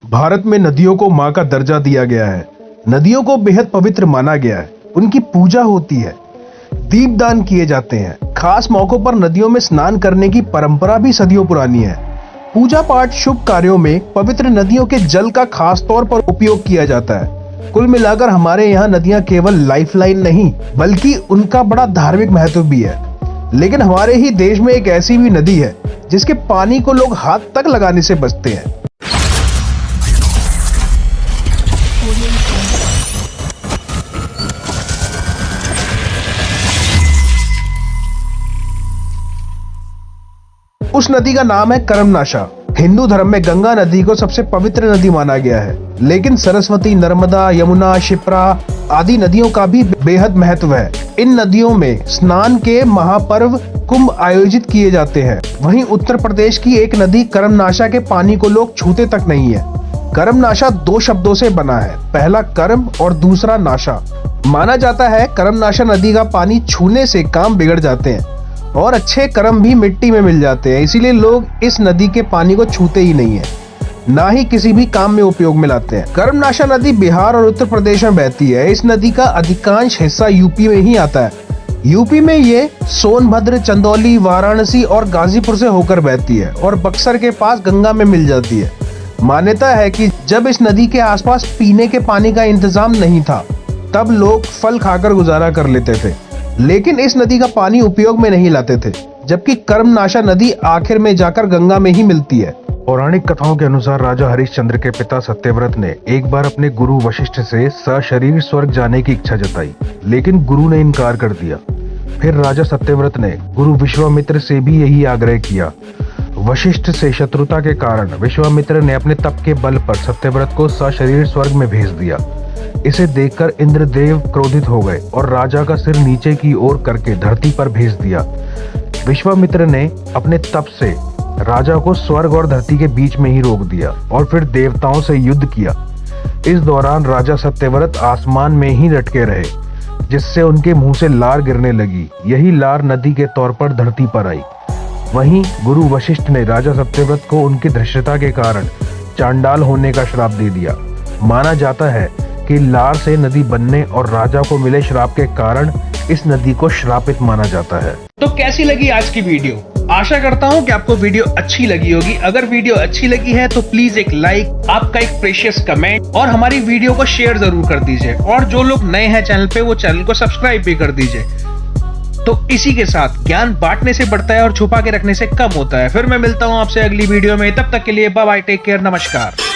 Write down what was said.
भारत में नदियों को मां का दर्जा दिया गया है। नदियों को बेहद पवित्र माना गया है। उनकी पूजा होती है, दीपदान किए जाते हैं। खास मौकों पर नदियों में स्नान करने की परंपरा भी सदियों पुरानी है। पूजा पाठ, शुभ कार्यों में पवित्र नदियों के जल का खास तौर पर उपयोग किया जाता है। कुल मिलाकर हमारे यहाँ नदियाँ केवल लाइफलाइन नहीं, बल्कि उनका बड़ा धार्मिक महत्व भी है। लेकिन हमारे ही देश में एक ऐसी भी नदी है जिसके पानी को लोग हाथ तक लगाने से बचते हैं। उस नदी का नाम है कर्मनाशा। हिंदू धर्म में गंगा नदी को सबसे पवित्र नदी माना गया है, लेकिन सरस्वती, नर्मदा, यमुना, शिप्रा आदि नदियों का भी बेहद महत्व है। इन नदियों में स्नान के महापर्व कुंभ आयोजित किए जाते हैं। वहीं उत्तर प्रदेश की एक नदी कर्मनाशा के पानी को लोग छूते तक नहीं है। कर्मनाशा दो शब्दों से बना है, पहला कर्म और दूसरा नाशा। माना जाता है कर्मनाशा नदी का पानी छूने से काम बिगड़ जाते हैं और अच्छे कर्म भी मिट्टी में मिल जाते हैं। इसीलिए लोग इस नदी के पानी को छूते ही नहीं है, ना ही किसी भी काम में उपयोग में लाते हैं। कर्मनाशा नदी बिहार और उत्तर प्रदेश में बहती है। इस नदी का अधिकांश हिस्सा यूपी में ही आता है। यूपी में ये सोनभद्र, चंदौली, वाराणसी और गाजीपुर से होकर बहती है और बक्सर के पास गंगा में मिल जाती है। मान्यता है कि जब इस नदी के आसपास पीने के पानी का इंतजाम नहीं था, तब लोग फल खाकर गुजारा कर लेते थे, लेकिन इस नदी का पानी उपयोग में नहीं लाते थे, जबकि कर्मनाशा नदी आखिर में जाकर गंगा में ही मिलती है। पौराणिक कथाओं के अनुसार राजा हरिश्चंद्र के पिता सत्यव्रत ने एक बार अपने गुरु वशिष्ठ से सशरीर स्वर्ग जाने की इच्छा जताई, लेकिन गुरु ने इनकार कर दिया। फिर राजा सत्यव्रत ने गुरु विश्वामित्र से भी यही आग्रह किया। वशिष्ठ से शत्रुता के कारण विश्वामित्र ने अपने तप के बल पर सत्यव्रत को सशरीर स्वर्ग में भेज दिया। इसे देखकर इंद्रदेव क्रोधित हो गए और राजा का सिर नीचे की ओर करके धरती पर भेज दिया। विश्वामित्र ने अपने तप से राजा को स्वर्ग और धरती के बीच में ही रोक दिया और फिर देवताओं से युद्ध किया। इस दौरान राजा सत्यव्रत आसमान में ही लटके रहे, जिससे उनके मुंह से लार गिरने लगी। यही लार नदी के तौर पर धरती पर आई। वहीं गुरु वशिष्ठ ने राजा सत्यव्रत को उनकी धृष्टता के कारण चांडाल होने का श्राप दे दिया। माना जाता है कि लार से नदी बनने और राजा को मिले श्राप के कारण इस नदी को श्रापित माना जाता है। तो कैसी लगी आज की वीडियो? आशा करता हूँ कि आपको वीडियो अच्छी लगी होगी। अगर वीडियो अच्छी लगी है तो प्लीज एक लाइक, आपका एक प्रेशियस कमेंट और हमारी वीडियो को शेयर जरूर कर दीजिए। और जो लोग नए हैं चैनल पे, वो चैनल को सब्सक्राइब भी कर दीजिए। तो इसी के साथ ज्ञान बांटने से बढ़ता है और छुपा के रखने से कम होता है। फिर मैं मिलता हूँ आपसे अगली वीडियो में। तब तक के लिए बाय बाय, टेक केयर, नमस्कार।